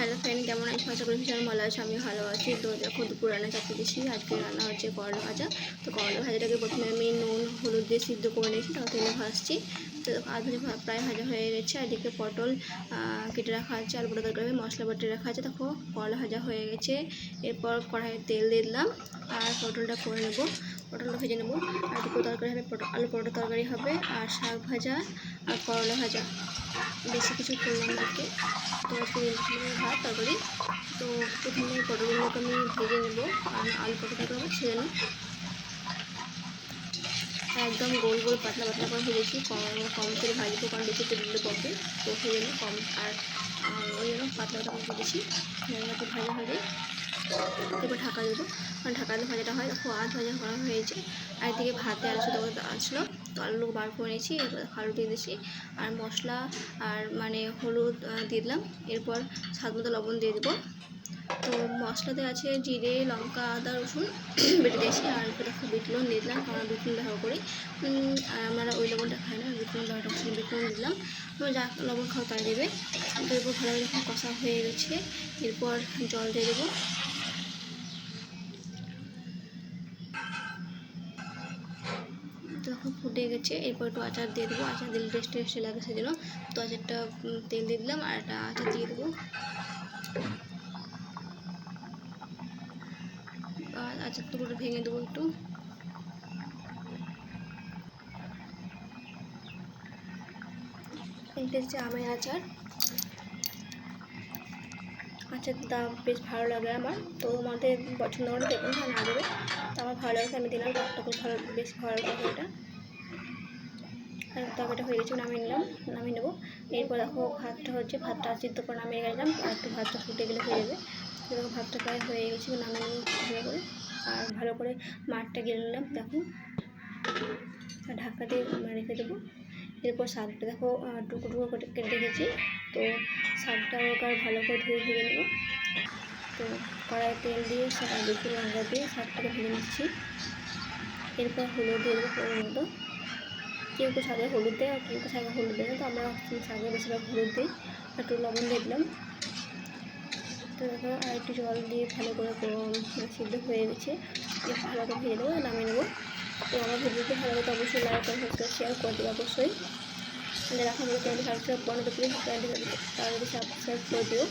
Hello friend, কেমন আছো? আশা করি ভীষণ ভালো আছো। আমি ভালো আছি। তো দেখো দুপুর রান্না চাপিয়ে দিয়েছি। আজকে রান্না হচ্ছে করলা ভাজা। তো করলা ভাজাটাকে প্রথমে আমি নুন হলুদ দিয়ে সিদ্ধ করে নিয়েছি, তারপর তেলে ভাজছি। তো আধ ভাজা প্রায় ভাজা হয়ে গেছে। আর এদিকে পটল কেটে রাখা আছে, আলু পোড়া তরকারি মশলা বাটে রাখা আছে। দেখো করলা ভাজা হয়ে গেছে। এরপর কড়াইয়ে তেল দিয়ে দিলাম আর পটলটা করে নেবো, পটলটা ভেজে নেবো। আর দুপুর তরকারি হবে আলু পরোটা তরকারি হবে, আর শাক ভাজা আর করলা ভাজা। বেশি কিছু করলাম আজকে। তো আজকে ভাত তরকারি। তো প্রথমে পটলগুলোকে আমি ভেজে নেবো, আর আলু পটলটাকে আমি ছেড়ে নেব। একদম গোল গোল পাতলা পাতলা করে ভেজেছি, কম করে ভাজবো, কারণ বেশি তেল দিলে পড়বে। তো সেই জন্য কম আর ওই জন্য পাতলা পাতলা করে ভেজেছি। ভাজা হয়ে যায়, এরপর ঢাকা দেবো, কারণ ঢাকা দিলে ভাজাটা হয়। দেখো আধ ভাজা করা হয়েছে। আর এদিকে ভাতে আলু সেদ্ধ করে আসলো, তো আলু বার করে নিয়েছি। এরপর আলু দিয়ে দিয়েছি আর মশলা আর হলুদ দিয়ে দিলাম। এরপর স্বাদ মতো লবণ দিয়ে দেবো। তো মশলাতে আছে জিরে, লঙ্কা, আদা, রসুন বেটে দিয়েছি। আর এরপর দেখো বিট লবণ দিয়ে দিলাম, কারণ বিট লবণ ব্যবহার করি। আর আমরা ওই লবণটা খাই না, বিট লবণ ব্যবহার করছি। বিট লবণ দিলাম, তোমরা যা লবণ খাও তাই দেবে। তো এরপর ভালোভাবে যখন কষা হয়ে গেছে, এরপর জল দিয়ে দেবো। তখন ফুটে গেছে, এরপর একটু আচার দিয়ে দেবো। আচার দিলে টেস্টি লাগে সেজন্য। তো আচারটা তেল দিয়ে দিলাম আর একটা আচার দিয়ে দেবো। আর আচার টুকরোটা ভেঙে দেবো একটু। এটা হচ্ছে আমের আচার। আচারটা দাম বেশ ভালো লাগে আমার। তো আমাদের পছন্দ করে দেখুন না দেবে, তো আমার ভালো লাগে, আমি দিলাম। একটা খুব ভালো, বেশ ভালো লাগে এটা। আর তরকারিটা হয়ে গেছে, নামিয়ে নেবো। এরপর দেখো ভাতটা হচ্ছে, ভাতটা সিদ্ধ করে নামিয়ে গেলাম। আর একটু ভাতটা ফুটে গেলে হয়ে যাবে। দেখো ভাতটা প্রায় হয়ে গেছে, নামিয়ে নেবো ভালো করে। আর ভালো করে মাঠটা গেলে নিলাম, দেখো। আর ঢাকা দিয়ে রেখে দেবো। এরপর শাকটা দেখো টুকরো টুকরো করে কেটে রেখেছি। তো শাকটা ওকে ভালো করে ধুয়ে ভেজে নেবো। তো কড়াই তেল দিয়ে বেশি লঙ্কা দিয়ে শাকটাকে ভেজে নিচ্ছি। এরপর হলুদ দিয়ে দেবো পরিমাণ মতো। কেউ কেউ শাকে হলুদ দেয় আর কেউ কেউ শাকে হলুদ দেয় না, তো আমরা শাকে বেশিরভাগ হলুদ দিই। একটু লবণ দিয়ে দিলাম। তো দেখো আর একটু জল দিয়ে ভালো করে সিদ্ধ হয়ে গেছে। ভালো করে ভেজে দেবো, নামিয়ে নেবো। তো আমার ভিডিওটি ভালো লাগে অবশ্যই লাইক করে সাবস্ক্রাইব শেয়ার করে দেবো অবশ্যই। যারা এখন চ্যানেলটি সাবস্ক্রাইব করে তো প্লিজ চ্যানেলটি সাবস্ক্রাইব করে দিও।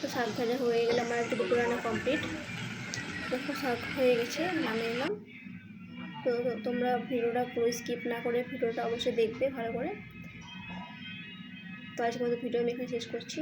তো শাক ভাজা হয়ে গেলে আমার একটু দুপুর রান্না কমপ্লিট। দেখো শাক হয়ে গেছে, নামিয়ে নিলাম। তো তোমরা ভিডিওটা পুরো স্কিপ না করে ভিডিওটা অবশ্যই দেখবে ভালো করে। তো আজকের মতো ভিডিও আমি এখানে শেষ করছি।